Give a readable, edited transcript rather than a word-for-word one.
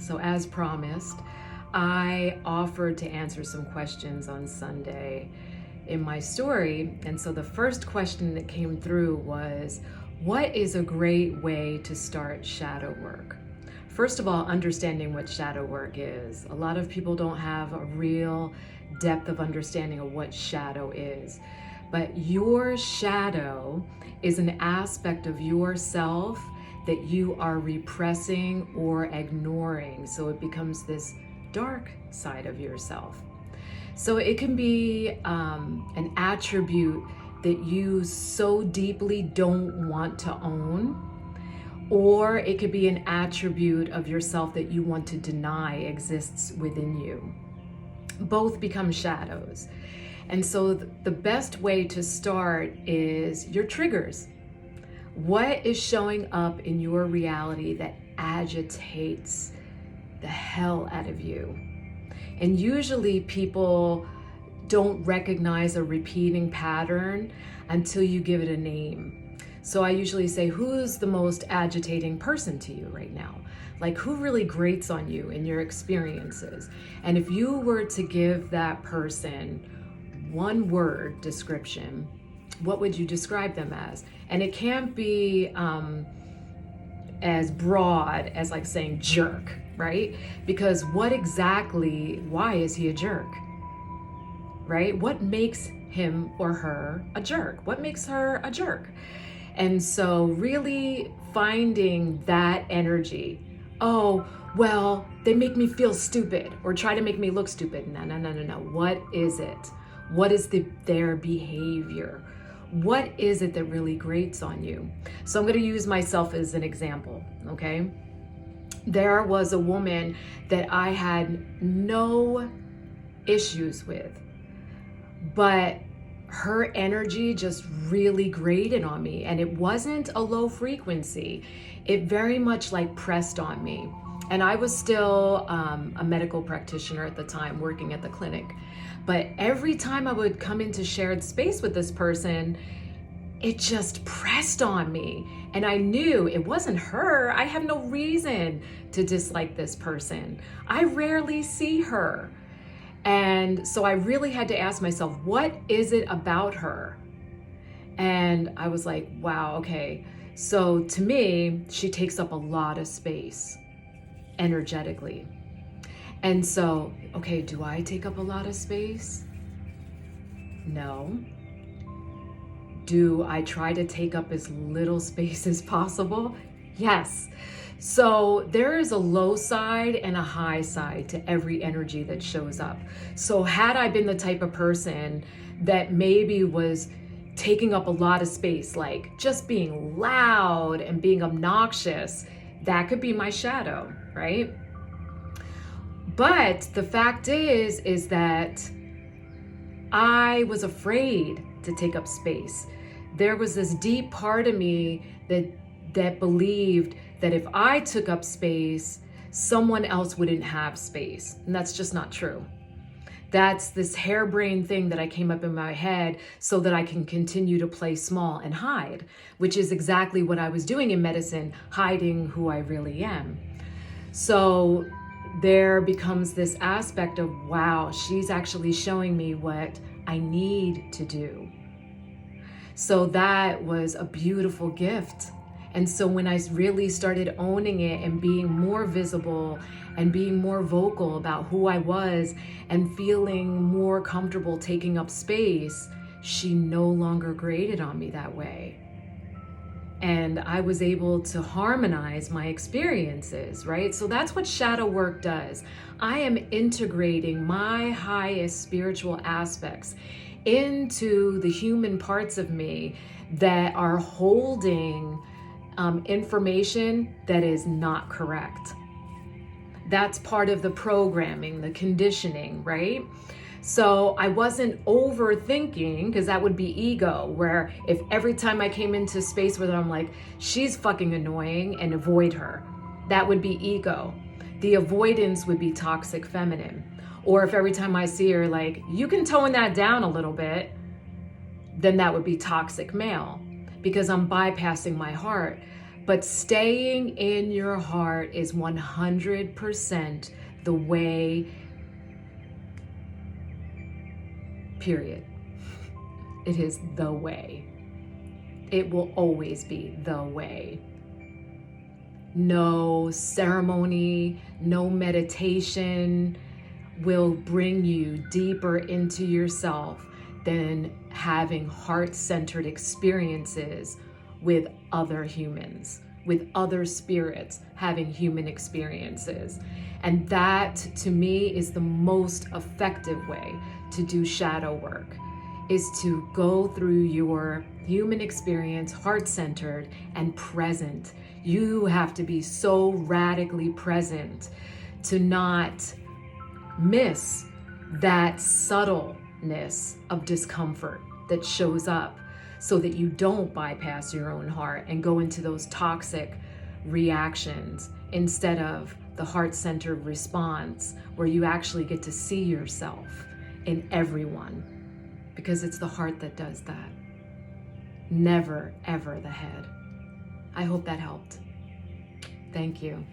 So as promised, I offered to answer some questions on Sunday in my story. And so the first question that came through was, what is a great way to start shadow work? First of all, understanding what shadow work is. A lot of people don't have a real depth of understanding of what shadow is. But your shadow is an aspect of yourself that you are repressing or ignoring. So it becomes this dark side of yourself. So it can be an attribute that you so deeply don't want to own, or it could be an attribute of yourself that you want to deny exists within you. Both become shadows. And so the best way to start is your triggers. What is showing up in your reality that agitates the hell out of you? And usually people don't recognize a repeating pattern until you give it a name. So I usually say, who's the most agitating person to you right now? Like, who really grates on you in your experiences? And if you were to give that person one word description, what would you describe them as? And it can't be as broad as like saying jerk, right? Because why is he a jerk? Right? What makes him or her a jerk? What makes her a jerk? And so really finding that energy. Oh, well, they make me feel stupid or try to make me look stupid. No. What is it? What is their behavior? What is it that really grates on you? So I'm going to use myself as an example, okay? There was a woman that I had no issues with, but her energy just really grated on me, and it wasn't a low frequency. It very much like pressed on me. And I was still a medical practitioner at the time, working at the clinic. But every time I would come into shared space with this person, it just pressed on me. And I knew it wasn't her. I have no reason to dislike this person. I rarely see her. And so I really had to ask myself, what is it about her? And I was like, wow, okay. So to me, she takes up a lot of space energetically. And so, okay, do I take up a lot of space? No. Do I try to take up as little space as possible? Yes. So there is a low side and a high side to every energy that shows up. So had I been the type of person that maybe was taking up a lot of space, like just being loud and being obnoxious, that could be my shadow, right? But the fact is that I was afraid to take up space. There was this deep part of me that believed that if I took up space, someone else wouldn't have space. And that's just not true. That's this harebrained thing that I came up in my head so that I can continue to play small and hide, which is exactly what I was doing in medicine, hiding who I really am. So there becomes this aspect of, wow, she's actually showing me what I need to do. So that was a beautiful gift. And so when I really started owning it and being more visible and being more vocal about who I was and feeling more comfortable taking up space, she no longer grated on me that way. And I was able to harmonize my experiences, right? So that's what shadow work does. I am integrating my highest spiritual aspects into the human parts of me that are holding information that is not correct. That's part of the programming, the conditioning, right? So I wasn't overthinking, because that would be ego, where if every time I came into space with her, I'm like, she's fucking annoying, and avoid her. That would be ego. The avoidance would be toxic feminine. Or if every time I see her, like, you can tone that down a little bit, then that would be toxic male, because I'm bypassing my heart. But staying in your heart is 100% the way, period. It is the way. It will always be the way. No ceremony, no meditation will bring you deeper into yourself than having heart-centered experiences with other humans, with other spirits having human experiences. And that, to me, is the most effective way to do shadow work, is to go through your human experience heart-centered and present. You have to be so radically present to not miss that subtleness of discomfort that shows up, so that you don't bypass your own heart and go into those toxic reactions instead of the heart-centered response where you actually get to see yourself in everyone, because it's the heart that does that. Never, ever the head. I hope that helped. Thank you.